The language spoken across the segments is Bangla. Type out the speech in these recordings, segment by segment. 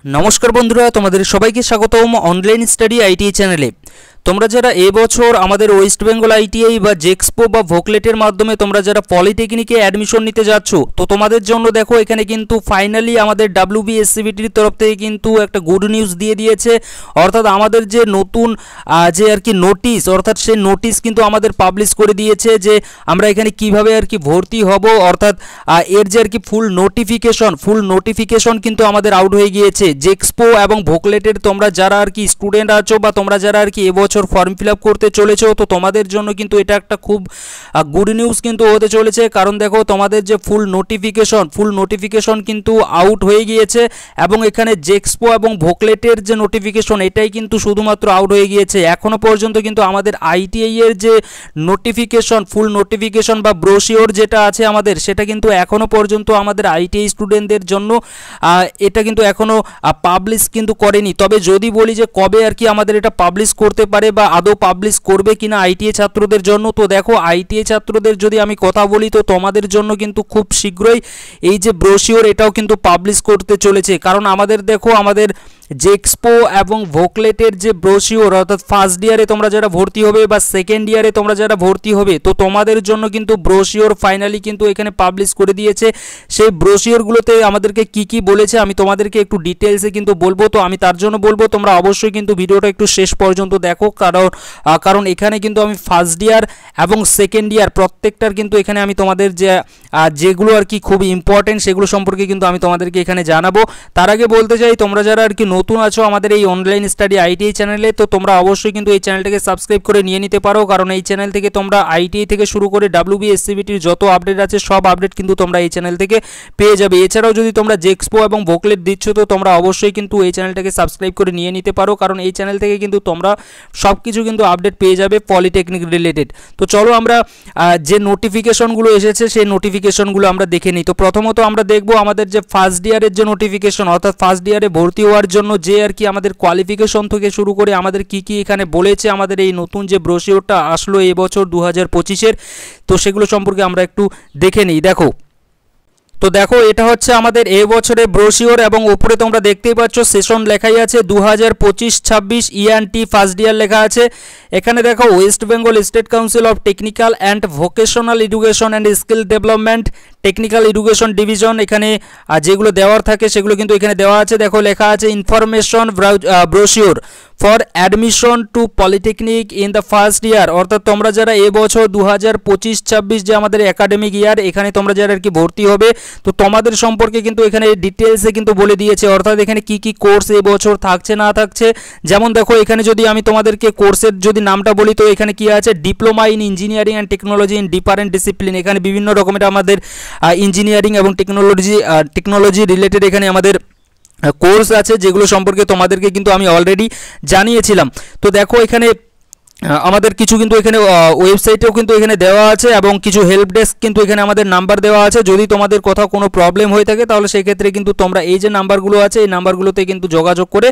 নমস্কার বন্ধুরা, তোমাদের সবাইকে স্বাগতম অনলাইন স্টাডি আইটিআই চ্যানেলে। তোমরা যারা এবছর আমাদের ওয়েস্ট বেঙ্গল আইটিআই বা জেক্সপো বা ভোকলেটের মাধ্যমে তোমরা যারা পলিটেকনিকে অ্যাডমিশন নিতে যাচ্ছ, তো তোমাদের জন্য দেখো এখানে কিন্তু ফাইনালি আমাদের WBSCBটির তরফ থেকে কিন্তু একটা গুড নিউজ দিয়ে দিয়েছে। অর্থাৎ আমাদের যে নতুন যে আর কি নোটিশ, অর্থাৎ সেই নোটিশ কিন্তু আমাদের পাবলিশ করে দিয়েছে যে আমরা এখানে কিভাবে আর কি ভর্তি হব। অর্থাৎ এর যে আর কি ফুল নোটিফিকেশন কিন্তু আমাদের আউট হয়ে গিয়েছে। জেক্সপো এবং ভোকলেটের তোমরা যারা আর কি স্টুডেন্ট আছো বা তোমরা যারা আর কি এবছর ফর্ম ফিল আপ করতে চলেছো, তো তোমাদের জন্য কিন্তু এটা একটা খুব গুড নিউজ কিন্তু হতে চলেছে। কারণ দেখো তোমাদের যে ফুল নোটিফিকেশন কিন্তু আউট হয়ে গিয়েছে এবং এখানে জেক্সপো এবং ভোকলেটের যে নোটিফিকেশন এটাই কিন্তু শুধুমাত্র আউট হয়ে গিয়েছে। এখনও পর্যন্ত কিন্তু আমাদের আইটিআই এর যে ফুল নোটিফিকেশন বা ব্রোশিওর যেটা আছে আমাদের, সেটা কিন্তু এখনও পর্যন্ত আমাদের আইটিআই স্টুডেন্টদের জন্য এটা কিন্তু এখনও পাবলিশ কিন্তু করেনি। তবে যদি বলি যে কবে আর কি আমাদের এটা পাবলিশ করতে পারে বা আদৌ পাবলিশ করবে কিনা আইটিআই ছাত্রদের জন্য, তো দেখো আইটিআই ছাত্রদের যদি আমি কথা বলি তো তোমাদের জন্য কিন্তু খুব শীঘ্রই এই যে ব্রোশিওর এটাও কিন্তু পাবলিশ করতে চলেছে। কারণ আমাদের দেখো আমাদের জেক্সপো এবং ভোকলেটের যে ব্রোশিওর, অর্থাৎ ফার্স্ট ইয়ারে তোমরা যারা ভর্তি হবে বা সেকেন্ড ইয়ারে তোমরা যারা ভর্তি হবে, তো তোমাদের জন্য কিন্তু ব্রোশিওর ফাইনালি কিন্তু এখানে পাবলিশ করে দিয়েছে। সেই ব্রোশিওরগুলোতে আমাদেরকে কি বলেছে আমি তোমাদেরকে একটু ডিটেলসে কিন্তু বলবো। তো আমি তার জন্য বলবো তোমরা অবশ্যই কিন্তু ভিডিওটা একটু শেষ পর্যন্ত দেখো। কারণ এখানে কিন্তু আমি ফার্স্ট ইয়ার এবং সেকেন্ড ইয়ার প্রত্যেকটার কিন্তু এখানে আমি তোমাদের যেগুলো আর কি খুব ইম্পর্টেন্ট সেগুলো সম্পর্কে কিন্তু আমি তোমাদেরকে এখানে জানাবো। তার আগে বলতে চাই তোমরা যারা আর কি নতুন আছো আমাদের এই অনলাইন স্টাডি আইটিআই চ্যানেলে, তো তোমরা অবশ্যই কিন্তু এই চ্যানেলটাকে সাবস্ক্রাইব করে নিয়ে নিতে পারো। কারণ এই চ্যানেল থেকে তোমরা আইটিআই থেকে শুরু করে WBSCBটির যত আপডেট আছে সব আপডেট কিন্তু তোমরা এই চ্যানেল থেকে পেয়ে যাবে। এছাড়াও যদি তোমরা জেক্সপো এবং ভোকলেট দিচ্ছ তো তোমরা অবশ্যই কিন্তু এই চ্যানেলটাকে সাবস্ক্রাইব করে নিয়ে নিতে পারো। কারণ এই চ্যানেল থেকে কিন্তু তোমরা সব কিছু কিন্তু আপডেট পেয়ে যাবে পলিটেকনিক রিলেটেড। তো চলো আমরা যে নোটিফিকেশনগুলো এসেছে সেই নোটিফিকেশনগুলো আমরা দেখে নিই। তো প্রথমত আমরা দেখবো আমাদের যে ফার্স্ট ইয়ারের যে নোটিফিকেশন, অর্থাৎ ফার্স্ট ইয়ারে ভর্তি হওয়ার জন্য যে আর কি আমাদের কোয়ালিফিকেশন থেকে শুরু করে আমাদের কি এখানে বলেছে আমাদের এই নতুন যে ব্রোশিওরটা আসলো এবছর 2025-এর, তো সেগুলো সম্পর্কে আমরা একটু দেখে নিই। তো দেখো এটা হচ্ছে আমাদের এই বছরের ব্রোশিওর এবং উপরে তোমরা দেখতেই পাচ্ছ সেশন লেখাই আছে 2025-26 ENT ফার্স্ট ইয়ার লেখা আছে। এখানে দেখো West Bengal state council of technical and vocational education and skill development technical education division, এখানে যেগুলো দেওয়ার থাকে সেগুলো কিন্তু এখানে দেওয়া আছে। দেখো লেখা আছে information brochure for admission to polytechnic in the first year. অর্থাৎ তোমরা যারা এবছর 2025-26 যে আমাদের একাডেমিক ইয়ার, এখানে তোমরা যারা আর কি ভর্তি হবে তো তোমাদের সম্পর্কে কিন্তু এখানে ডিটেলসে কিন্তু বলে দিয়েছে। অর্থাৎ এখানে কি কোর্স এবছর থাকছে না থাকছে। যেমন দেখো এখানে যদি আমি তোমাদেরকে কোর্সের যদি নামটা বলি তো এখানে কি আছে, diploma in engineering and technology in different discipline. এখানে বিভিন্ন রকমের আমাদের ইঞ্জিনিয়ারিং এবং টেকনোলজি রিলেটেড এখানে আমাদের কোর্স আছে, যেগুলো সম্পর্কে তোমাদেরকে কিন্তু আমি অলরেডি জানিয়েছিলাম। তো দেখো এখানে আমাদের কিছু কিন্তু এখানে ওয়েবসাইটেও কিন্তু এখানে দেওয়া আছে এবং কিছু হেল্প ডেস্ক কিন্তু এখানে আমাদের নাম্বার দেওয়া আছে। যদি তোমাদের কোথাও কোনো প্রবলেম হয়ে থাকে তাহলে সেই ক্ষেত্রে কিন্তু তোমরা এই যে নাম্বারগুলো আছে এই নাম্বারগুলোতে কিন্তু যোগাযোগ করে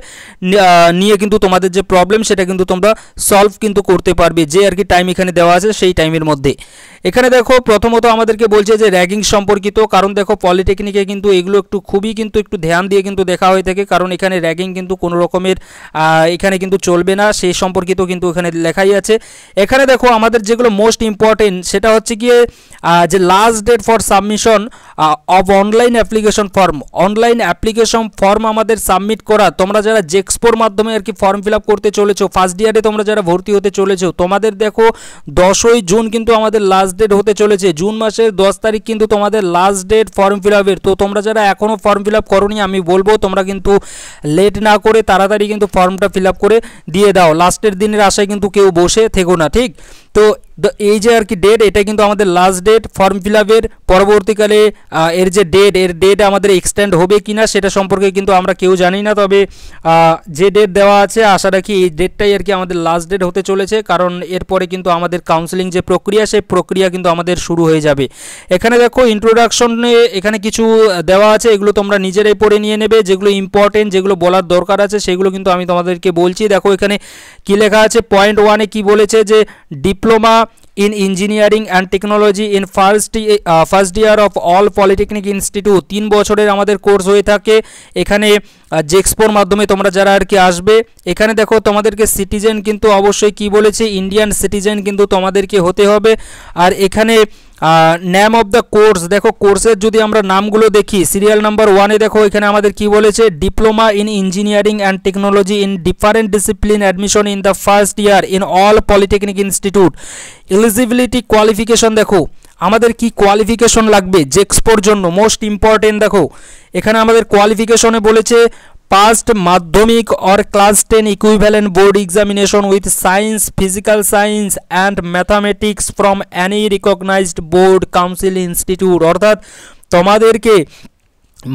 নিয়ে কিন্তু তোমাদের যে প্রবলেম সেটা কিন্তু তোমরা সলভ কিন্তু করতে পারবে, যে আর কি টাইম এখানে দেওয়া আছে সেই টাইমের মধ্যে। এখানে দেখো প্রথমত আমাদেরকে বলছে যে র্যাগিং সম্পর্কিত। কারণ দেখো পলিটেকনিকে কিন্তু এগুলো একটু ধ্যান দিয়ে কিন্তু দেখা হয়ে থাকে। কারণ এখানে র্যাগিং কিন্তু কোনো রকমের এখানে কিন্তু চলবে না, সেই সম্পর্কিত কিন্তু এখানে লেখাই আছে। এখানে দেখো আমাদের যেগুলো মোস্ট ইম্পর্টেন্ট সেটা হচ্ছে গিয়ে যে last date for submission of online application form আমাদের সাবমিট করা। তোমরা যারা জেক্সপোর মাধ্যমে আর কি ফর্ম ফিল আপ করতে চলেছো, ফার্স্ট ইয়ারে তোমরা যারা ভর্তি হতে চলেছো, তোমাদের দেখো 10ই জুন কিন্তু আমাদের লাস্ট ডেট হতে চলেছে। জুন মাসের 10 তারিখ কিন্তু তোমাদের লাস্ট ডেট ফর্ম ফিল আপের। তো তোমরা যারা এখনও ফর্ম ফিল আপ করোনি আমি বলবো তোমরা কিন্তু লেট না করে তাড়াতাড়ি কিন্তু ফর্মটা ফিল আপ করে দিয়ে দাও। লাস্টের দিনের আশায় কিন্তু কেউ বসে থেকো না, ঠিক? তো এই যে আর কি ডেট, এটা কিন্তু আমাদের লাস্ট ডেট ফর্ম ফিল আপের। পরবর্তীকালে এর যে ডেট আমাদের এক্সটেন্ড হবে কিনা সেটা সম্পর্কে কিন্তু আমরা কেউ জানি না। তবে যে ডেট দেওয়া আছে আশা রাখি এই ডেটটাই আর কি আমাদের লাস্ট ডেট হতে চলেছে। কারণ এরপরে কিন্তু আমাদের কাউন্সেলিং যে প্রক্রিয়া সেই প্রক্রিয়া কিন্তু আমাদের শুরু হয়ে যাবে। এখানে দেখো ইন্ট্রোডাকশনে এখানে কিছু দেওয়া আছে, এগুলো তোমরা নিজেরাই পড়ে নিয়ে নেবে। যেগুলো ইম্পর্টেন্ট যেগুলো বলার দরকার আছে সেগুলো কিন্তু আমি তোমাদেরকে বলছি। দেখো এখানে কি লেখা আছে, পয়েন্ট 1-এ কি বলেছে যে diploma in engineering and technology in first year of all polytechnic institute 3 বছরের আমাদের কোর্স হয়ে থাকে। এখানে জেক্সপোর মাধ্যমে তোমরা যারা আর কি আসবে, এখানে দেখো তোমাদেরকে সিটিজেন কিন্তু অবশ্যই কি বলেছে, ইন্ডিয়ান সিটিজেন কিন্তু তোমাদেরকে হতে হবে। আর এখানে নেম অফ দ্য কোর্স, দেখো কোর্সের যদি আমরা নামগুলো দেখি, সিরিয়াল নাম্বার 1-এ দেখো এখানে আমাদের কি বলেছে, diploma in engineering and technology in different discipline admission in the first year in all polytechnic institute. Eligibility qualification দেখো আমাদের কি কোয়ালিফিকেশন লাগবে জেক্সপোর জন্য, মোস্ট ইম্পর্টেন্ট। দেখো এখানে আমাদের কোয়ালিফিকেশনে বলেছে passed Madhyamik or class 10 equivalent board examination with science, physical science and mathematics from any recognised board council institute. অর্থাৎ তোমাদেরকে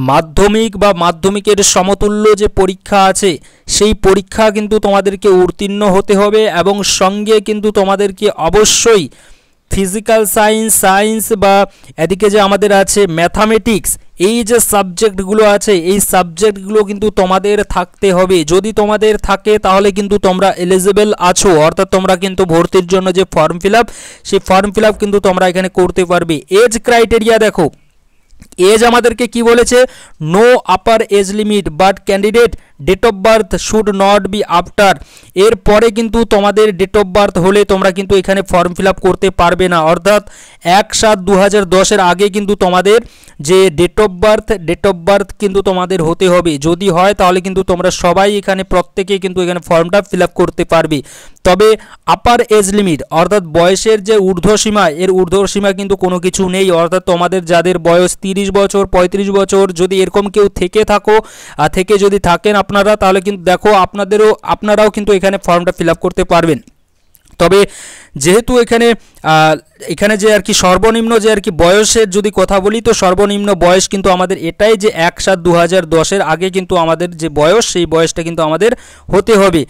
মাধ্যমিক বা মাধ্যমিকের সমতুল্য যে পরীক্ষা আছে সেই পরীক্ষা কিন্তু তোমাদেরকে উত্তীর্ণ হতে হবে, এবং সঙ্গে কিন্তু তোমাদেরকে অবশ্যই ফিজিক্যাল সায়েন্স বা এদিকে যে আমাদের আছে ম্যাথামেটিক্স, এই যে সাবজেক্টগুলো আছে এই সাবজেক্টগুলো কিন্তু তোমাদের থাকতে হবে। যদি তোমাদের থাকে তাহলে কিন্তু তোমরা এলিজিবল আছো, অর্থাৎ তোমরা কিন্তু ভর্তির জন্য যে ফর্ম ফিল আপ সেই ফর্ম ফিল আপ কিন্তু তোমরা এখানে করতে পারবে। এজ ক্রাইটেরিয়া দেখো, এজ আমাদেরকে কি বলেছে, no upper age limit but candidate date of birth should not be after. এরপরে কিন্তু তোমাদের ডেট অফ বার্থ হলে তোমরা কিন্তু এখানে ফর্ম ফিল আপ করতে পারবে না, অর্থাৎ 1/7/2010 আগে কিন্তু তোমাদের যে ডেট অফ বার্থ কিন্তু তোমাদের হতে হবে। যদি হয় তাহলে কিন্তু তোমরা সবাই এখানে প্রত্যেকে কিন্তু এখানে ফর্মটা ফিল আপ করতে পারবে। তবে আপার এজ লিমিট অর্থাৎ বয়সের যে ঊর্ধ্বসীমা, এর ঊর্ধ্বসীমা কিন্তু কোনো কিছু নেই, অর্থাৎ তোমাদের যাদের বয়স 30 বছর 35 বছর যদি এরকম কেউ থেকে যদি থাকেন আপনারা, তাহলে কিন্তু দেখো আপনারাও কিন্তু এখানে ফর্মটা ফিল আপ করতে পারবেন। তবে যেহেতু এখানে যে আর কি সর্বনিম্ন যে আর কি বয়সের যদি কথা বলি, তো সর্বনিম্ন বয়স কিন্তু আমাদের এটাই যে 1/7/2010 আগে কিন্তু আমাদের যে বয়স সেই বয়সটা কিন্তু আমাদের হতে হবে।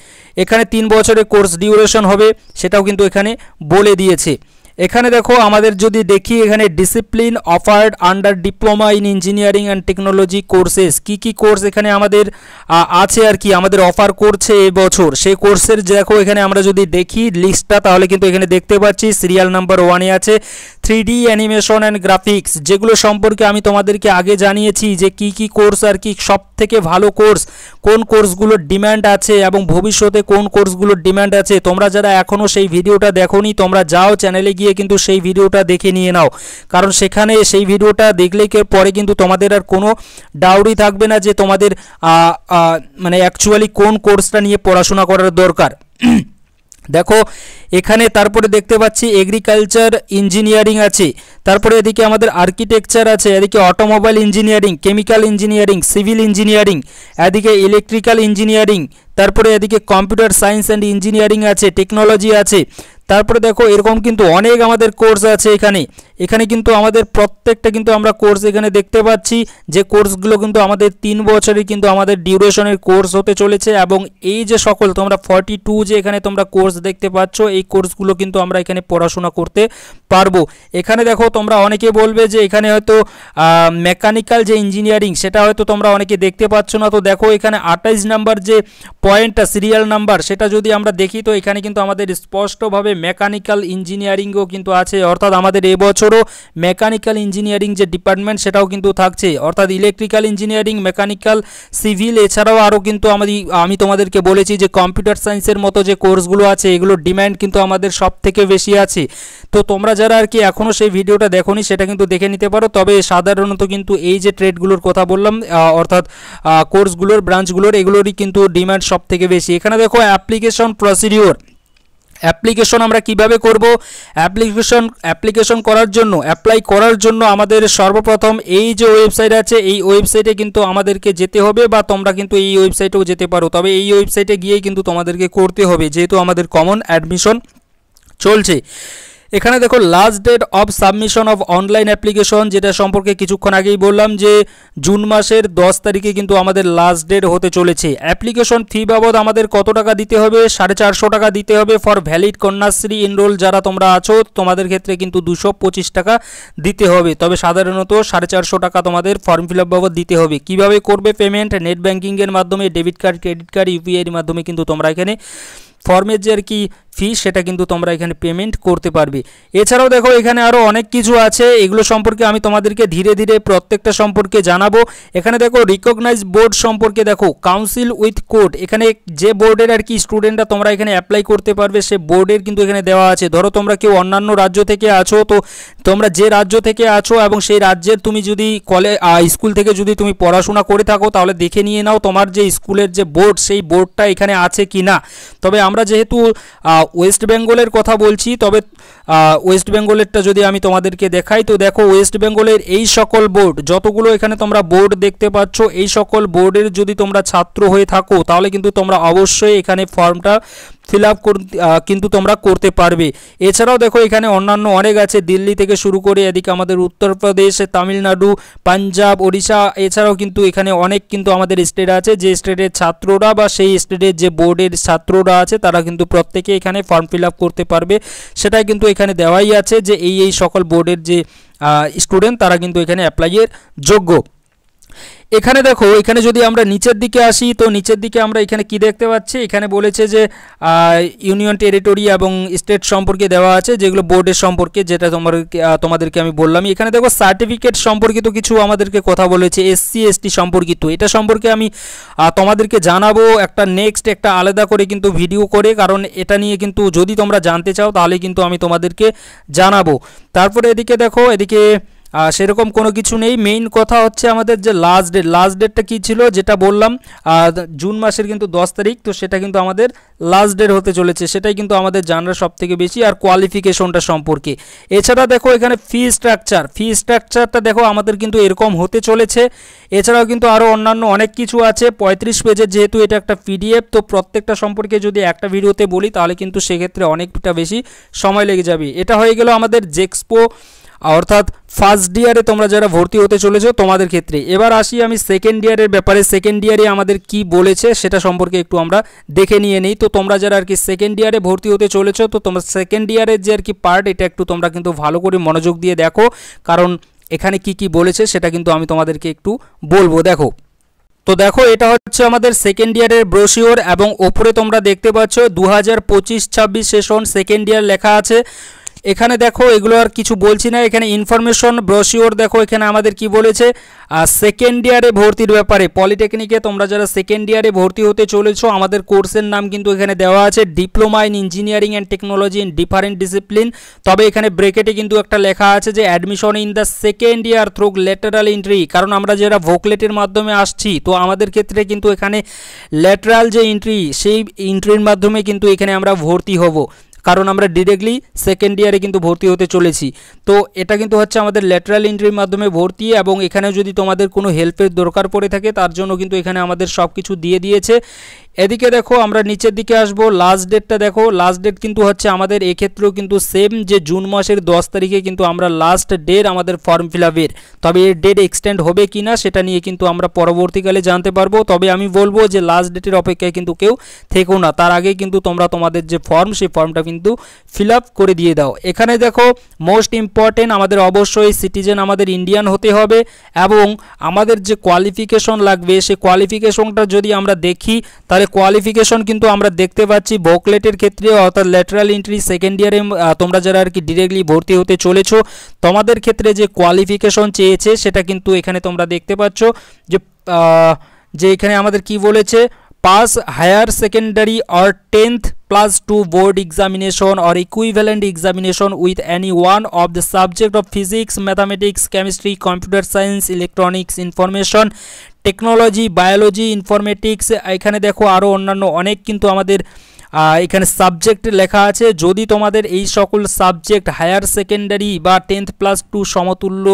এখানে 3 বছরের কোর্স ডিউরেশন হবে সেটাও কিন্তু এখানে বলে দিয়েছে। এখানে দেখো আমাদের যদি দেখি এখানে discipline offered under diploma in engineering and technology courses, কি কোর্স এখানে আমাদের আছে আর কি আমাদের অফার করছে এবছর, সেই কোর্সের দেখো এখানে আমরা যদি দেখি লিস্টটা তাহলে কিন্তু এখানে দেখতে পাচ্ছি সিরিয়াল নাম্বার 1-এ আছে 3D অ্যানিমেশন অ্যান্ড গ্রাফিক্স, যেগুলো সম্পর্কে আমি তোমাদেরকে আগে জানিয়েছি যে কি কোর্স আর কি সব থেকে ভালো কোর্স, কোন কোর্সগুলোর ডিমান্ড আছে এবং ভবিষ্যতে কোন কোর্সগুলোর ডিমান্ড আছে। তোমরা যারা এখনও সেই ভিডিওটা দেখোনি তোমরা যাও চ্যানেলে গিয়ে কিন্তু সেই ভিডিওটা দেখে নিয়ে নাও, কারণ সেখানে সেই ভিডিওটা দেখলে পরে কিন্তু তোমাদের আর কোনো ডাউটই থাকবে না যে তোমাদের মানে অ্যাকচুয়ালি কোন কোর্সটা নিয়ে পড়াশোনা করার দরকার। দেখো এখানে তারপরে দেখতে পাচ্ছি এগ্রিকালচার ইঞ্জিনিয়ারিং আছে, তারপরে এদিকে আমাদের আর্কিটেকচার আছে, এদিকে automobile engineering, chemical engineering, civil engineering, এদিকে ইলেকট্রিক্যাল ইঞ্জিনিয়ারিং, তারপরে এদিকে কম্পিউটার সায়েন্স অ্যান্ড ইঞ্জিনিয়ারিং আছে, টেকনোলজি আছে। তারপরে দেখো এরকম কিন্তু অনেক আমাদের কোর্স আছে এখানে কিন্তু আমাদের প্রত্যেকটা কিন্তু আমরা কোর্স এখানে দেখতে পাচ্ছি, যে কোর্সগুলো কিন্তু আমাদের 3 বছরের কিন্তু আমাদের ডিউরেশনের কোর্স হতে চলেছে। এবং এই যে সকল তোমরা 42 যে এখানে তোমরা কোর্স দেখতে পাচ্ছ এই কোর্সগুলো কিন্তু আমরা এখানে পড়াশোনা করতে পারবো। এখানে দেখো তোমরা অনেকে বলবে যে এখানে হয়তো মেকানিক্যাল যে ইঞ্জিনিয়ারিং সেটা হয়তো তোমরা অনেকে দেখতে পাচ্ছ না, তো দেখো এখানে 28 নাম্বার যে পয়েন্টটা সিরিয়াল নাম্বার সেটা যদি আমরা দেখি তো এখানে কিন্তু আমাদের স্পষ্টভাবে মেকানিক্যাল ইঞ্জিনিয়ারিংও কিন্তু আছে, অর্থাৎ আমাদের এবছরও মেকানিক্যাল ইঞ্জিনিয়ারিং যে ডিপার্টমেন্ট সেটাও কিন্তু থাকছে, অর্থাৎ ইলেকট্রিক্যাল ইঞ্জিনিয়ারিং, মেকানিক্যাল, সিভিল, এছাড়াও আরও কিন্তু আমি তোমাদেরকে বলেছি যে কম্পিউটার সায়েন্সের মতো যে কোর্সগুলো আছে এগুলোর ডিমান্ড কিন্তু আমাদের সব থেকে বেশি আছে। তো তোমরা যারা আর কি এখনও সেই ভিডিওটা দেখোনি সেটা কিন্তু দেখে নিতে পারো। তবে সাধারণত কিন্তু এই যে ট্রেডগুলোর কথা বললাম অর্থাৎ কোর্সগুলোর ব্রাঞ্চগুলোর এগুলোরই কিন্তু ডিমান্ড সব থেকে বেশি। এখানে দেখো অ্যাপ্লিকেশন প্রসিডিওর, অ্যাপ্লিকেশন আমরা কিভাবে করব, অ্যাপ্লিকেশন করার জন্য অ্যাপ্লাই করার জন্য আমাদের সর্বপ্রথম এই যে ওয়েবসাইট আছে এই ওয়েবসাইটে কিন্তু আমাদেরকে যেতে হবে, বা তোমরা কিন্তু এই ওয়েবসাইটেও যেতে পারো, তবে এই ওয়েবসাইটে গিয়েই কিন্তু তোমাদেরকে করতে হবে যেহেতু আমাদের কমন অ্যাডমিশন চলছে। এখানে দেখো last date of submission of online application, যেটা সম্পর্কে কিছুক্ষণ আগেই বললাম যে জুন মাসের 10 তারিখে কিন্তু আমাদের লাস্ট ডেট হতে চলেছে। অ্যাপ্লিকেশন ফি বাবদ আমাদের কত টাকা দিতে হবে, 450 টাকা দিতে হবে ফর ভ্যালিড কন্যাশ্রী এনরোল যারা তোমরা আছো তোমাদের ক্ষেত্রে কিন্তু 225 টাকা দিতে হবে, তবে সাধারণত 450 টাকা তোমাদের ফর্ম ফিল আপ বাবদ দিতে হবে। কিভাবে করবে পেমেন্ট, নেট ব্যাঙ্কিংয়ের মাধ্যমে, debit card, credit card, UPI এর মাধ্যমে কিন্তু তোমরা এখানে ফর্মের যে আর কি ফি সেটা কিন্তু তোমরা এখানে পেমেন্ট করতে পারবে। এছাড়াও দেখো এখানে আরও অনেক কিছু আছে, এগুলো সম্পর্কে আমি তোমাদেরকে ধীরে ধীরে প্রত্যেকটা সম্পর্কে জানাবো। এখানে দেখো রিকগনাইজ বোর্ড সম্পর্কে দেখো কাউন্সিল উইথ কোড, এখানে যে বোর্ডের আর কি স্টুডেন্টরা তোমরা এখানে অ্যাপ্লাই করতে পারবে সে বোর্ডের কিন্তু এখানে দেওয়া আছে। ধরো তোমরা কেউ অন্যান্য রাজ্য থেকে আছো, তো তোমরা যে রাজ্য থেকে আছো এবং সেই রাজ্যের তুমি যদি স্কুল থেকে যদি তুমি পড়াশোনা করে থাকো তাহলে দেখে নিয়ে নাও তোমার যে স্কুলের যে বোর্ড সেই বোর্ডটা এখানে আছে কি না। তবে আমরা যেহেতু ওয়েস্ট বেঙ্গলের কথা বলছি, তবে ওয়েস্ট বেঙ্গলেরটা যদি আমি তোমাদেরকে দেখাই, তো দেখো ওয়েস্ট বেঙ্গলের এই সকল বোর্ড যতগুলো এখানে তোমরা বোর্ড দেখতে পাচ্ছ, এই সকল বোর্ডের যদি তোমরা ছাত্র হয়ে থাকো তাহলে কিন্তু তোমরা অবশ্যই এখানে ফর্মটা ফিল আপ কিন্তু তোমরা করতে পারবে। এছাড়াও দেখো এখানে অন্যান্য অনেক আছে, দিল্লি থেকে শুরু করে এদিকে আমাদের উত্তরপ্রদেশ, তামিলনাড়ু, পাঞ্জাব, ওড়িশা, এছাড়াও কিন্তু এখানে অনেক কিন্তু আমাদের স্টেট আছে, যে স্টেটের ছাত্ররা বা সেই স্টেটের যে বোর্ডের ছাত্ররা আছে তারা কিন্তু প্রত্যেকে এখানে ফর্ম ফিল আপ করতে পারবে। সেটাই কিন্তু এখানে দেওয়াই আছে যে এই সকল বোর্ডের যে স্টুডেন্ট তারা কিন্তু এখানে অ্যাপ্লাইয়ের যোগ্য। এখানে দেখো এখানে যদি আমরা নিচের দিকে আসি, তো নিচের দিকে আমরা এখানে কি দেখতে পাচ্ছি, এখানে বলেছে যে ইউনিয়ন টেরিটরি এবং স্টেট সম্পর্কে দেওয়া আছে, যেগুলো বোর্ডের সম্পর্কে, যেটা তোমাদেরকে আমি বললামই। এখানে দেখো সার্টিফিকেট সম্পর্কিত কিছু আমাদেরকে কথা বলেছে, SC ST সম্পর্কিত, এটা সম্পর্কে আমি তোমাদেরকে জানাবো একটা আলাদা করে কিন্তু ভিডিও করে, কারণ এটা নিয়ে কিন্তু যদি তোমরা জানতে চাও তাহলে কিন্তু আমি তোমাদেরকে জানাবো। তারপরে এদিকে দেখো এদিকে সেরকম কোনো কিছু নেই। মেইন কথা হচ্ছে আমাদের যে লাস্ট ডেটটা কী ছিল, যেটা বললাম জুন মাসের কিন্তু 10 তারিখ, তো সেটা কিন্তু আমাদের লাস্ট ডেট হতে চলেছে, সেটাই কিন্তু আমাদের জানার সব থেকে বেশি। আর কোয়ালিফিকেশনটা সম্পর্কে, এছাড়া দেখো এখানে ফি স্ট্রাকচারটা দেখো আমাদের কিন্তু এরকম হতে চলেছে। এছাড়াও কিন্তু আরও অন্যান্য অনেক কিছু আছে, 35 পেজের যেহেতু এটা একটা PDF, তো প্রত্যেকটা সম্পর্কে যদি একটা ভিডিওতে বলি তাহলে কিন্তু সেক্ষেত্রে অনেকটা বেশি সময় লেগে যাবে। এটা হয়ে গেল আমাদের জেক্সপো, অর্থাৎ ফার্স্ট ইয়ারে তোমরা যারা ভর্তি হতে চলেছো তোমাদের ক্ষেত্রে। এবার আসি আমি সেকেন্ড ইয়ারের ব্যাপারে, সেকেন্ড ইয়ারে আমাদের কি বলেছে সেটা সম্পর্কে একটু আমরা দেখে নিয়ে নিই। তো তোমরা যারা আর কি সেকেন্ড ইয়ারে ভর্তি হতে চলেছো, তো তোমরা সেকেন্ড ইয়ারের যে আর কি পার্ট, এটা একটু তোমরা কিন্তু ভালো করে মনোযোগ দিয়ে দেখো, কারণ এখানে কি বলেছে সেটা কিন্তু আমি তোমাদেরকে একটু বলবো। দেখো, তো দেখো এটা হচ্ছে আমাদের সেকেন্ড ইয়ারের ব্রোশিওর, এবং ওপরে তোমরা দেখতে পাচ্ছ 2025-26 সেশন সেকেন্ড ইয়ার লেখা আছে। এখানে দেখো এগুলো আর কিছু বলছি না, এখানে ইনফরমেশন ব্রোশিওর দেখো এখানে আমাদের কি বলেছে সেকেন্ড ইয়ারে ভর্তির ব্যাপারে। পলিটেকনিকে তোমরা যারা সেকেন্ড ইয়ারে ভর্তি হতে চলেছো, আমাদের কোর্সের নাম কিন্তু এখানে দেওয়া আছে diploma in engineering and technology in different discipline. তবে এখানে ব্রেকেটে কিন্তু একটা লেখা আছে যে admission in the second year through lateral entry, কারণ আমরা যারা ভোকলেটের মাধ্যমে আসছি, তো আমাদের ক্ষেত্রে কিন্তু এখানে ল্যাটারাল যে এন্ট্রি, সেই এন্ট্রির মাধ্যমে কিন্তু এখানে আমরা ভর্তি হব, কারণ আমরা ডিরেক্টলি সেকেন্ড ইয়ারে কিন্তু ভর্তি হতে চলেছি। তো এটা কিন্তু হচ্ছে আমাদের ল্যাটারাল এন্ট্রির মাধ্যমে ভর্তি, এবং এখানে যদি তোমাদের কোনো হেল্পের দরকার পড়ে থাকে তার জন্য কিন্তু এখানে আমাদের সব কিছু দিয়ে দিয়েছে। এদিকে দেখো আমরা নিচের দিকে আসবো, লাস্ট ডেটটা দেখো, লাস্ট ডেট কিন্তু হচ্ছে আমাদের এক্ষেত্রেও কিন্তু সেম, যে জুন মাসের 10 তারিখে কিন্তু আমরা লাস্ট ডেট আমাদের ফর্ম ফিল আপের। তবে এর ডেট এক্সটেন্ড হবে কি না সেটা নিয়ে কিন্তু আমরা পরবর্তীকালে জানতে পারবো। তবে আমি বলবো যে লাস্ট ডেটের অপেক্ষায় কিন্তু কেউ থেকো না, তার আগে কিন্তু তোমরা তোমাদের যে ফর্ম সেই ফর্মটা কিন্তু ফিল আপ করে দিয়ে দাও। এখানে দেখো মোস্ট ইম্পর্টেন্ট, আমাদের অবশ্যই সিটিজেন আমাদের ইন্ডিয়ান হতে হবে, এবং আমাদের যে কোয়ালিফিকেশন লাগবে সেই কোয়ালিফিকেশনটা যদি আমরা দেখি, তাহলে কোয়ালিফিকেশন কিন্তু আমরা দেখতে পাচ্ছি ভোকলেটের ক্ষেত্রে, অর্থাৎ ল্যাটারাল এন্ট্রি সেকেন্ড ইয়ারে তোমরা যারা আর কি ডিরেক্টলি ভর্তি হতে চলেছো, তোমাদের ক্ষেত্রে যে কোয়ালিফিকেশন চেয়েছে সেটা কিন্তু এখানে তোমরা দেখতে পাচ্ছ যে এখানে আমাদের কি বলেছে, pass higher secondary or 10th +2 board examination or equivalent examination with any one of the subject of physics, mathematics, chemistry, computer science, electronics, information technology, biology, informatics। এখানে দেখো আরও অন্যান্য অনেক কিন্তু আমাদের এখানে সাবজেক্ট লেখা আছে। যদি তোমাদের এই সকল সাবজেক্ট হায়ার সেকেন্ডারি বা 10th +2 সমতুল্য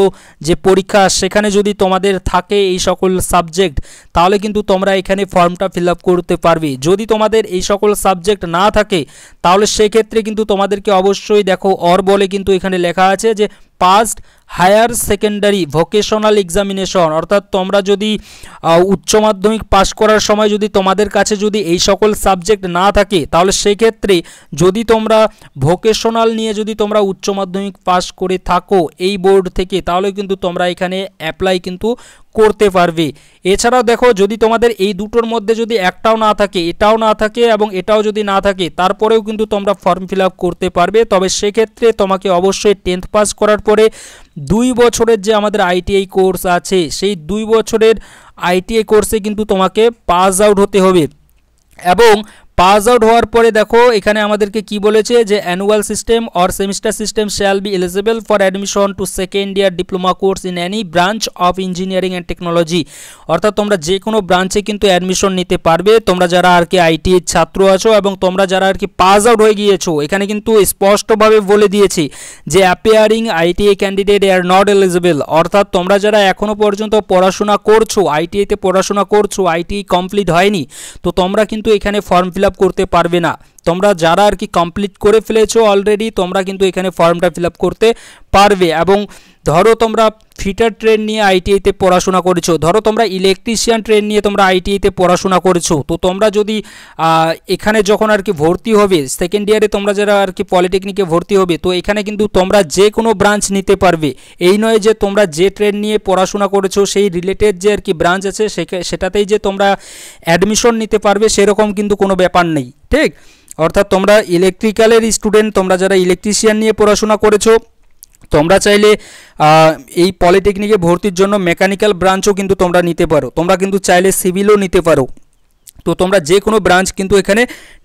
যে পরীক্ষা, সেখানে যদি তোমাদের থাকে এই সকল সাবজেক্ট, তাহলে কিন্তু তোমরা এখানে ফর্মটা ফিল আপ করতে পারবে। যদি তোমাদের এই সকল সাবজেক্ট না থাকে তাহলে সেক্ষেত্রে কিন্তু তোমাদেরকে অবশ্যই দেখো অর বলে কিন্তু এখানে লেখা আছে যে passed higher secondary vocational examination, অর্থাৎ তোমরা যদি উচ্চ মাধ্যমিক পাশ করার সময় যদি তোমাদের কাছে যদি এই সকল সাবজেক্ট না থাকে, তাহলে সেক্ষেত্রে যদি তোমরা ভোকেশনাল নিয়ে যদি তোমরা উচ্চ মাধ্যমিক পাশ করে থাকো এই বোর্ড থেকে, তাহলে কিন্তু তোমরা এখানে অ্যাপ্লাই কিন্তু করতে পারবে। এছাড়াও দেখো, যদি তোমাদের এই দুটোর মধ্যে যদি একটাও না থাকে, এটাও না থাকে এবং এটাও যদি না থাকে, তারপরেও কিন্তু তোমরা ফর্ম ফিল আপ করতে পারবে। তবে সেক্ষেত্রে তোমাকে অবশ্যই 10th পাস করার পরে 2 বছরের যে আমাদের আইটিআই কোর্স আছে, সেই 2 বছরের আইটিআই কোর্সে কিন্তু তোমাকে পাস আউট হতে হবে। এবং পাস আউট হওয়ার পরে দেখো এখানে আমাদেরকে কি বলেছে যে annual system or semester system shall be eligible for admission to second year diploma course in any branch of engineering and technology. অর্থাৎ তোমরা যে কোনো ব্রাঞ্চে কিন্তু অ্যাডমিশন নিতে পারবে, তোমরা যারা আর কি আইটিআই ছাত্র আছো এবং তোমরা যারা আর কি পাস আউট হয়ে গিয়েছো। এখানে কিন্তু স্পষ্টভাবে বলে দিয়েছি যে appearing ITI candidate are not eligible, অর্থাৎ তোমরা যারা এখনও পর্যন্ত পড়াশোনা করছো, আইটিআইতে পড়াশোনা করছো, আইটিআই কমপ্লিট হয়নি, তো তোমরা কিন্তু এখানে ফর্ম ফিল আপ করতে পারবে না। তোমরা যারা আর কি কমপ্লিট করে ফেলেছো অলরেডি, তোমরা কিন্তু এখানে ফর্মটা ফিল আপ করতে পারবে। এবং ধরো তোমরা ফিটার ট্রেন নিয়ে আইটিআইতে পড়াশোনা করেছো, ধরো তোমরা ইলেকট্রিশিয়ান ট্রেন নিয়ে তোমরা আইটিআইতে পড়াশোনা করেছো, তো তোমরা যদি এখানে যখন আর কি ভর্তি হবে সেকেন্ড ইয়ারে, তোমরা যারা আর কি পলিটেকনিকে ভর্তি হবে, তো এখানে কিন্তু তোমরা যে কোনো ব্রাঞ্চ নিতে পারবে। এই নয় যে তোমরা যে ট্রেন নিয়ে পড়াশোনা করেছো সেই রিলেটেড যে আর কি ব্রাঞ্চ আছে সেটাতেই যে তোমরা অ্যাডমিশন নিতে পারবে, সেরকম কিন্তু কোনো ব্যাপার নেই, ঠিক। অর্থাৎ তোমরা ইলেকট্রিক্যালের স্টুডেন্ট, তোমরা যারা ইলেকট্রিশিয়ান নিয়ে পড়াশোনা করেছো, তোমরা চাইলে এই পলিটেকনিকে ভর্তির জন্য মেকানিক্যাল ব্রাঞ্চও কিন্তু তোমরা নিতে পারো, তোমরা কিন্তু চাইলে সিভিলও নিতে পারো। তো তোমরা যে কোনো ব্রাঞ্চ কিন্তু এখানে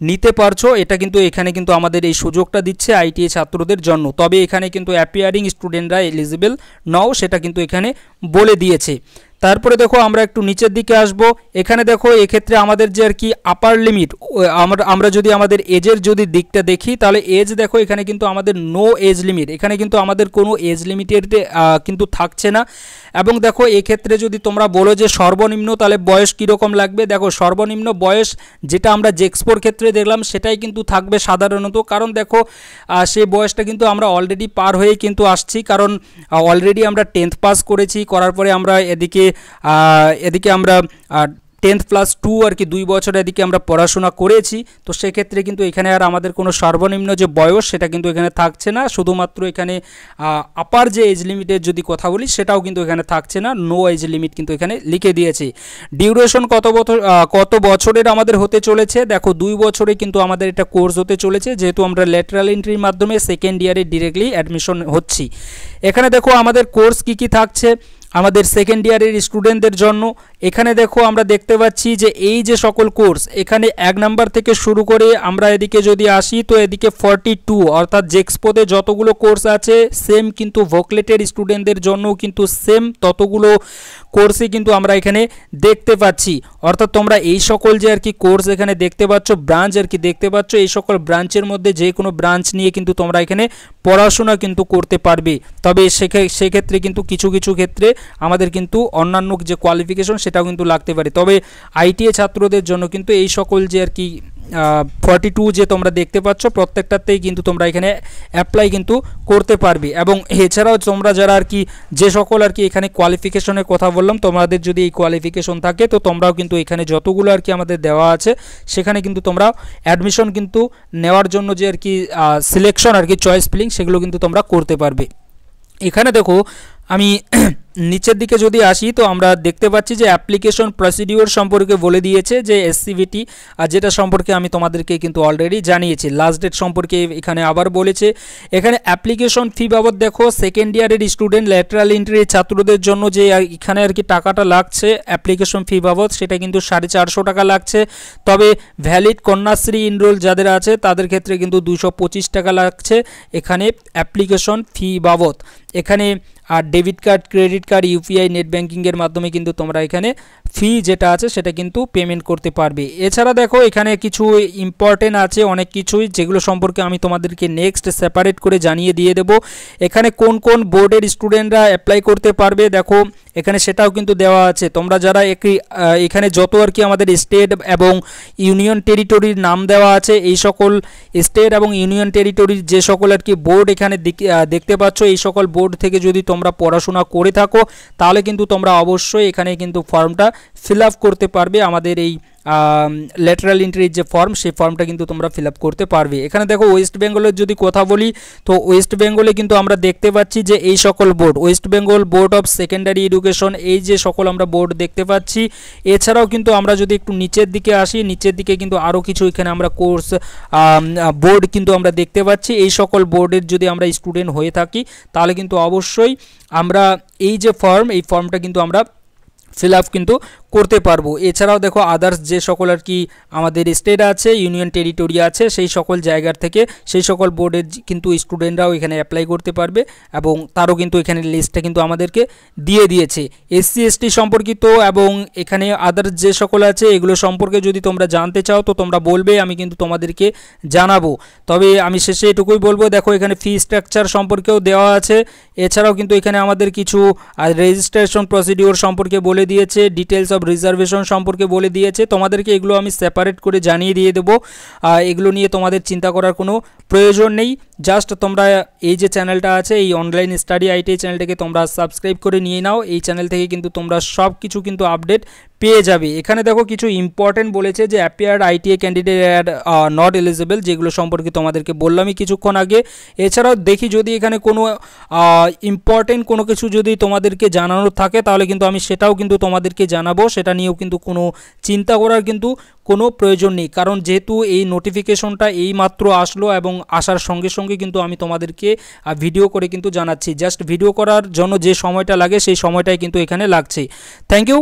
নিতে পারছো। এটা কিন্তু এখানে কিন্তু আমাদের এই সুযোগটা দিচ্ছে আইটিআই ছাত্রদের জন্য। তবে এখানে কিন্তু অ্যাপিয়ারিং স্টুডেন্টরা এলিজিবল নও, সেটা কিন্তু এখানে বলে দিয়েছে। তারপরে দেখো আমরা একটু নিচের দিকে আসব। এখানে দেখো এক্ষেত্রে আমাদের যে আর কি আপার লিমিট, আমরা যদি আমাদের এজের যদি দিকটা দেখি, তাহলে এজ দেখো এখানে কিন্তু আমাদের নো এজ লিমিট, এখানে কিন্তু আমাদের কোনো এজ লিমিটের কিন্তু থাকছে না। এবং দেখো এক্ষেত্রে যদি তোমরা বলো যে সর্বনিম্ন তাহলে বয়স কীরকম লাগবে, দেখো সর্বনিম্ন বয়স যেটা আমরা জেক্সপোর ক্ষেত্রে দেখলাম সেটাই কিন্তু থাকবে সাধারণত। কারণ দেখো সেই বয়সটা কিন্তু আমরা অলরেডি পার হয়ে কিন্তু আসছি, কারণ অলরেডি আমরা 10th পাস করেছি, করার পরে আমরা এদিকে আমরা 10th + 2 আর কি 2 বছর এদিকে আমরা পড়াশোনা করেছি। তো সেক্ষেত্রে কিন্তু এখানে আর আমাদের কোনো সর্বনিম্ন যে বয়স সেটা কিন্তু এখানে থাকছে না, শুধুমাত্র এখানে আপার যে এজ লিমিটের যদি কথা বলি সেটাও কিন্তু এখানে থাকছে না, নো এজ লিমিট কিন্তু এখানে লিখে দিয়েছে। ডিউরেশন কত বছরের আমাদের হতে চলেছে, দেখো 2 বছরে কিন্তু আমাদের এটা কোর্স হতে চলেছে, যেহেতু আমরা ল্যাটারাল এন্ট্রির মাধ্যমে সেকেন্ড ইয়ারে ডিরেক্টলি অ্যাডমিশন হচ্ছি। এখানে দেখো আমাদের কোর্স কি থাকছে আমাদের সেকেন্ড ইয়ারের স্টুডেন্টদের জন্য। এখানে দেখো আমরা দেখতে পাচ্ছি যে এই যে সকল কোর্স, এখানে 1 নাম্বার থেকে শুরু করে আমরা এদিকে যদি আসি, তো এদিকে 42, অর্থাৎ জেক্সপোতে যতগুলো কোর্স আছে সেম কিন্তু ভোকলেটের স্টুডেন্টদের জন্য কিন্তু সেম ততগুলো কোর্সই কিন্তু আমরা এখানে দেখতে পাচ্ছি। অর্থাৎ তোমরা এই সকল যে আর কি কোর্স এখানে দেখতে পাচ্ছ, ব্রাঞ্চ আর কি দেখতে পাচ্ছ, এই সকল ব্রাঞ্চের মধ্যে যে কোনো ব্রাঞ্চ নিয়ে কিন্তু তোমরা এখানে পড়াশোনা কিন্তু করতে পারবে। তবে সেক্ষেত্রে কিন্তু কিছু ক্ষেত্রে আমাদের কিন্তু অন্যান্য যে কোয়ালিফিকেশন সেটাও কিন্তু লাগতে পারে। তবে আইটিআই ছাত্রদের জন্য কিন্তু এই সকল যে আর কি 42 যে তোমরা দেখতে পাচ্ছ প্রত্যেকটাতেই কিন্তু তোমরা এখানে অ্যাপ্লাই কিন্তু করতে পারবে। এবং এছাড়াও তোমরা যারা আর কি যে সকল আর কি এখানে কোয়ালিফিকেশনের কথা বললাম, তোমাদের যদি এই কোয়ালিফিকেশন থাকে তো তোমরাও কিন্তু এখানে যতগুলো আর কি আমাদের দেওয়া আছে সেখানে কিন্তু তোমরা অ্যাডমিশন কিন্তু নেওয়ার জন্য যে আর কি সিলেকশন আর কি চয়েস ফিলিং সেগুলো কিন্তু তোমরা করতে পারবে। এখানে দেখো আমি নিচের দিকে যদি আসি, তো আমরা দেখতে পাচ্ছি যে অ্যাপ্লিকেশন প্রসিডিওর সম্পর্কে বলে দিয়েছে যে এসসিভিটি, আর যেটা সম্পর্কে আমি তোমাদেরকে কিন্তু অলরেডি জানিয়েছি। লাস্ট ডেট সম্পর্কে এখানে আবার বলেছে। এখানে অ্যাপ্লিকেশন ফি বাবদ দেখো সেকেন্ড ইয়ারের স্টুডেন্ট ল্যাটারাল এন্ট্রি ছাত্রদের জন্য যে এখানে আর কি টাকাটা লাগছে অ্যাপ্লিকেশন ফি বাবদ, সেটা কিন্তু 450 টাকা লাগছে। তবে ভ্যালিড কন্যাশ্রী ইনরোল যাদের আছে তাদের ক্ষেত্রে কিন্তু 225 টাকা লাগছে এখানে অ্যাপ্লিকেশন ফি বাবদ। এখানে আর debit card, credit card, UPI, net ব্যাঙ্কিংয়ের মাধ্যমে কিন্তু তোমরা এখানে ফি যেটা আছে সেটা কিন্তু পেমেন্ট করতে পারবে। এছাড়া দেখো এখানে কিছু ইম্পর্টেন্ট আছে অনেক কিছুই, যেগুলো সম্পর্কে আমি তোমাদেরকে নেক্সট সেপারেট করে জানিয়ে দিয়ে দেব। এখানে কোন কোন বোর্ডের স্টুডেন্টরা অ্যাপ্লাই করতে পারবে দেখো এখানে সেটাও কিন্তু দেওয়া আছে। তোমরা যারা এখানে যত আর কি আমাদের স্টেট এবং ইউনিয়ন টেরিটরির নাম দেওয়া আছে, এই সকল স্টেট এবং ইউনিয়ন টেরিটরির যে সকল আর কি বোর্ড এখানে দেখতে পাচ্ছ, এই সকল বোর্ড থেকে যদি তোমরা পড়াশোনা করে থাকো তাহলে কিন্তু তোমরা অবশ্যই এখানে কিন্তু ফর্মটা ফিল আপ করতে পারবে। আমাদের এই ল্যাটারাল এন্ট্রির যে ফর্ম, সেই ফর্মটা কিন্তু তোমরা ফিল আপ করতে পারবে। এখানে দেখো ওয়েস্ট বেঙ্গলের যদি কথা বলি, তো ওয়েস্ট বেঙ্গলে কিন্তু আমরা দেখতে পাচ্ছি যে এই সকল board, West Bengal board of secondary education, এই যে সকল আমরা বোর্ড দেখতে পাচ্ছি। এছাড়াও কিন্তু আমরা যদি একটু নিচের দিকে আসি, নিচের দিকে কিন্তু আরও কিছু এখানে আমরা কোর্স বোর্ড কিন্তু আমরা দেখতে পাচ্ছি। এই সকল বোর্ডের যদি আমরা স্টুডেন্ট হয়ে থাকি তাহলে কিন্তু অবশ্যই আমরা এই যে ফর্ম, এই ফর্মটা কিন্তু আমরা ফিল আপ কিন্তু করতে পারবো। এছাড়াও দেখো আদার্স যে সকল আর কি আমাদের স্টেট আছে, ইউনিয়ন টেরিটরি আছে, সেই সকল জায়গার থেকে সেই সকল বোর্ডের কিন্তু স্টুডেন্টরাও এখানে অ্যাপ্লাই করতে পারবে এবং তারও কিন্তু এখানে লিস্টটা কিন্তু আমাদেরকে দিয়ে দিয়েছে। এসসি এসটি সম্পর্কিত এবং এখানে আদার্স যে সকল আছে এগুলো সম্পর্কে যদি তোমরা জানতে চাও তো তোমরা বলবে, আমি কিন্তু তোমাদেরকে জানাবো। তবে আমি শেষে এটুকুই বলবো, দেখো এখানে ফি স্ট্রাকচার সম্পর্কেও দেওয়া আছে। এছাড়াও কিন্তু এখানে আমাদের কিছু রেজিস্ট্রেশন প্রসিডিওর সম্পর্কে বলে দিয়েছে, ডিটেলস অফ রিজার্ভেশন সম্পর্কে বলে দিয়েছে। তোমাদেরকে এগুলো আমি সেপারেট করে জানিয়ে দিয়ে দেবো, এগুলো নিয়ে তোমাদের চিন্তা করার কোনো প্রয়োজন নেই। জাস্ট তোমরা এই যে চ্যানেলটা আছে, এই অনলাইন স্টাডি আইটিআই চ্যানেলটাকে তোমরা সাবস্ক্রাইব করে নিয়ে নাও। এই চ্যানেল থেকে কিন্তু তোমরা সব কিছু কিন্তু আপডেট পেয়ে যাবে। এখানে দেখো কিছু ইম্পর্টেন্ট বলেছে যে appeared ITI candidate not eligible, যেগুলো সম্পর্কে তোমাদেরকে বললামই কিছুক্ষণ আগে। এছাড়াও দেখি যদি এখানে কোনো ইম্পর্টেন্ট কোনো কিছু যদি তোমাদেরকে জানানোর থাকে তাহলে কিন্তু আমি সেটাও কিন্তু তোমাদেরকে জানাবো। সেটা নিয়েও কিন্তু কোনো চিন্তা করার কিন্তু কোনো প্রয়োজন নেই, কারণ যেহেতু এই নোটিফিকেশনটা এই মাত্র আসলো এবং আসার সঙ্গে সঙ্গে কিন্তু আমি তোমাদেরকে ভিডিও করে কিন্তু জানাচ্ছি। জাস্ট ভিডিও করার জন্য যে সময়টা লাগে সেই সময়টাই কিন্তু এখানে লাগছে। Thank you.